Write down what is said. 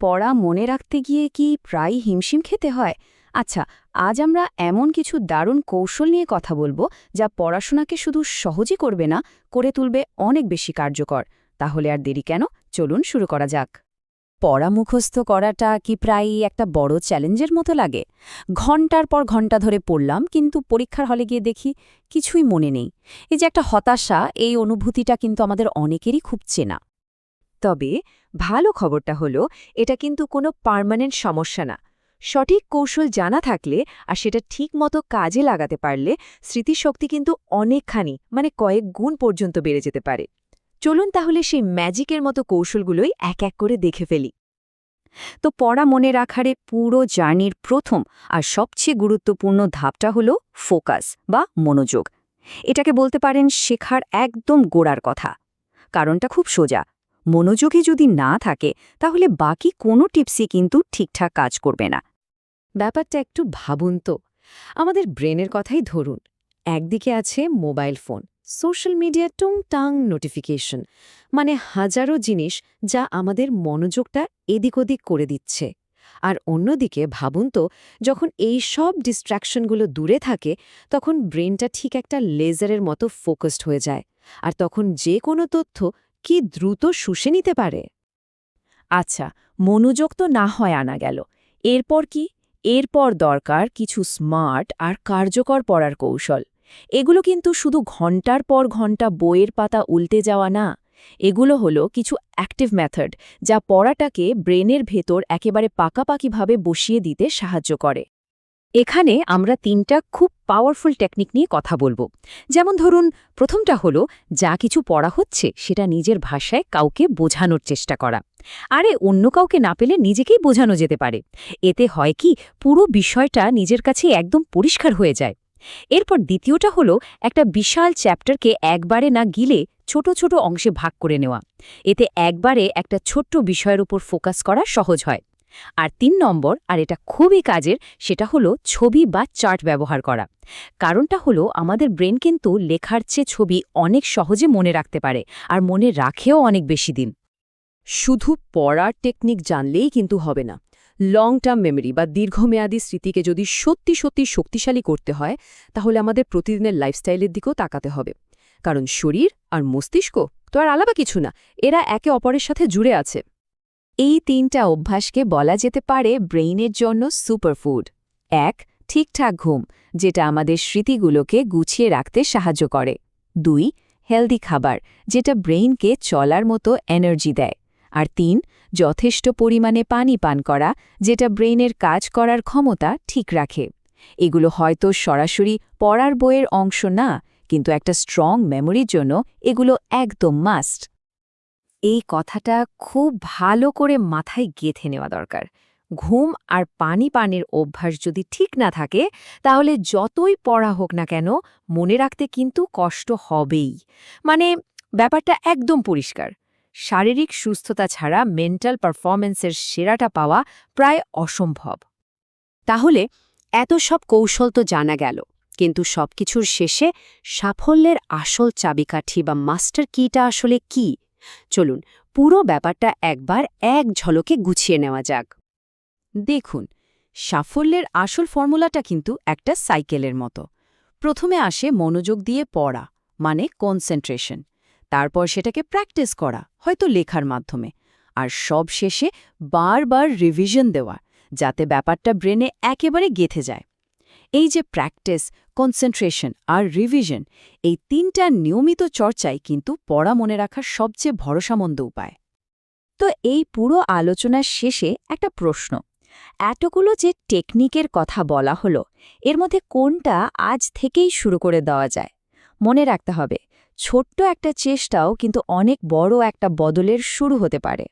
পড়া মনে রাখতে গিয়ে কি প্রায় হিমশিম খেতে হয়? আচ্ছা, আজ আমরা এমন কিছু দারুণ কৌশল নিয়ে কথা বলবো যা পড়াশোনাকে শুধু সহজই করবে না, করে তুলবে অনেক বেশি কার্যকর। তাহলে আর দেরি কেন, চলুন শুরু করা যাক। পড়া মুখস্থ করাটা কি প্রায়ই একটা বড় চ্যালেঞ্জের মতো লাগে? ঘণ্টার পর ঘণ্টা ধরে পড়লাম, কিন্তু পরীক্ষার হলে গিয়ে দেখি কিছুই মনে নেই। এই যে একটা হতাশা, এই অনুভূতিটা কিন্তু আমাদের অনেকেরই খুব চেনা। তবে ভালো খবরটা হলো, এটা কিন্তু কোনো পার্মানেন্ট সমস্যা না। সঠিক কৌশল জানা থাকলে আর সেটা ঠিকমতো কাজে লাগাতে পারলে স্মৃতিশক্তি কিন্তু অনেকখানি, কয়েক গুণ পর্যন্ত বেড়ে যেতে পারে। চলুন তাহলে সেই ম্যাজিকের মতো কৌশলগুলোই এক এক করে দেখে ফেলি। তো পড়া মনে রাখার পুরো জার্নির প্রথম আর সবচেয়ে গুরুত্বপূর্ণ ধাপটা হলো ফোকাস বা মনোযোগ। এটাকে বলতে পারেন শেখার একদম গোড়ার কথা। কারণটা খুব সোজা। মনোযোগী যদি না থাকে, তাহলে বাকি কোনো টিপসই কিন্তু ঠিকঠাক কাজ করবে না। ব্যাপারটা একটু ভাবুন তো। আমাদের ব্রেনের কথাই ধরুন। একদিকে আছে মোবাইল ফোন, সোশ্যাল মিডিয়া, টুংটাং নোটিফিকেশন, হাজারো জিনিস যা আমাদের মনোযোগটা এদিক ওদিক করে দিচ্ছে। আর অন্যদিকে ভাবুন তো, যখন এই সব ডিস্ট্র্যাকশনগুলো দূরে থাকে, তখন ব্রেনটা ঠিক একটা লেজারের মতো ফোকাসড হয়ে যায়। আর তখন যে কোনো তথ্য কি দ্রুত শুষে নিতে পারে। আচ্ছা, মনোযোগ তো না হয় আনা গেল। এরপর কি? এরপর দরকার কিছু স্মার্ট আর কার্যকর পড়ার কৌশল। এগুলো কিন্তু শুধু ঘন্টার পর ঘন্টা বইয়ের পাতা উল্টে যাওয়া না। এগুলো হলো কিছু অ্যাক্টিভ মেথড, যা পড়াটাকে ব্রেনের ভেতর একেবারে পাকাপাকিভাবে বসিয়ে দিতে সাহায্য করে। এখানে আমরা তিনটা খুব পাওয়ারফুল টেকনিক নিয়ে কথা বলবো। যেমন ধরুন, প্রথমটা হলো যা কিছু পড়া হচ্ছে সেটা নিজের ভাষায় কাউকে বোঝানোর চেষ্টা করা। আরে অন্য কাউকে না পেলে নিজেকেই বোঝানো যেতে পারে। এতে হয় কি, পুরো বিষয়টা নিজের কাছে একদম পরিষ্কার হয়ে যায়। এরপর দ্বিতীয়টা হলো একটা বিশাল চ্যাপ্টারকে একবারে না গিলে ছোট ছোট অংশে ভাগ করে নেওয়া। এতে একবারে একটা ছোট্ট বিষয়ের উপর ফোকাস করা সহজ হয়। আর ৩ নম্বর, আর এটা খুবই কাজের, সেটা হলো ছবি বা চার্ট ব্যবহার করা। কারণটা হলো আমাদের ব্রেন কিন্তু লেখার চেয়ে ছবি অনেক সহজে মনে রাখতে পারে, আর মনে রাখেও অনেক বেশি দিন। শুধু পড়ার টেকনিক জানলেই কিন্তু হবে না। লং টার্ম মেমরি বা দীর্ঘমেয়াদী স্মৃতিকে যদি সত্যি সত্যি শক্তিশালী করতে হয়, তাহলে আমাদের প্রতিদিনের লাইফস্টাইলের দিকেও তাকাতে হবে। কারণ শরীর আর মস্তিষ্ক তো আর আলাদা কিছু না, এরা একে অপরের সাথে জুড়ে আছে। এই ৩টা অভ্যাসকে বলা যেতে পারে ব্রেইনের জন্য সুপারফুড। ১. ঠিকঠাক ঘুম, যেটা আমাদের স্মৃতিগুলোকে গুছিয়ে রাখতে সাহায্য করে। ২. হেলদি খাবার, যেটা ব্রেইনকে চলার মতো এনার্জি দেয়। আর ৩. যথেষ্ট পরিমাণে পানি পান করা, যেটা ব্রেইনের কাজ করার ক্ষমতা ঠিক রাখে। এগুলো হয়তো সরাসরি পড়ার বইয়ের অংশ না, কিন্তু একটা স্ট্রং মেমোরির জন্য এগুলো একদম মাস্ট। এই কথাটা খুব ভালো করে মাথায় গেঁথে নেওয়া দরকার। ঘুম আর পানি পানের অভ্যাস যদি ঠিক না থাকে, তাহলে যতই পড়া হোক না কেন, মনে রাখতে কিন্তু কষ্ট হবেই। মানে ব্যাপারটা একদম পরিষ্কার। শারীরিক সুস্থতা ছাড়া মেন্টাল পারফরম্যান্সের সেরাটা পাওয়া প্রায় অসম্ভব। তাহলে এত সব কৌশল তো জানা গেল, কিন্তু সবকিছুর শেষে সাফল্যের আসল চাবিকাঠি বা মাস্টার কিটা আসলে কি? চলুন পুরো ব্যাপারটা একবার এক ঝলকে গুছিয়ে নেওয়া যাক। দেখুন, সাফল্যের আসল ফর্মুলাটা কিন্তু একটা সাইকেলের মতো। প্রথমে আসে মনোযোগ দিয়ে পড়া, মানে কনসেন্ট্রেশন। তারপর সেটাকে প্র্যাকটিস করা, হয়তো লেখার মাধ্যমে। আর সব শেষে বারবার রিভিশন দেওয়া, যাতে ব্যাপারটা ব্রেনে একেবারে গেঁথে যায়। এই যে প্র্যাকটিস, কনসেন্ট্রেশন আর রিভিশন, এই ৩টা নিয়মিত চর্চাই কিন্তু পড়া মনে রাখার সবচেয়ে ভরসামন্দ উপায়। তো এই পুরো আলোচনার শেষে একটা প্রশ্ন। এতগুলো যে টেকনিকের কথা বলা হলো, এর মধ্যে কোনটা আজ থেকেই শুরু করে দেওয়া যায়? মনে রাখতে হবে, ছোট্ট একটা চেষ্টাও কিন্তু অনেক বড় একটা বদলের শুরু হতে পারে।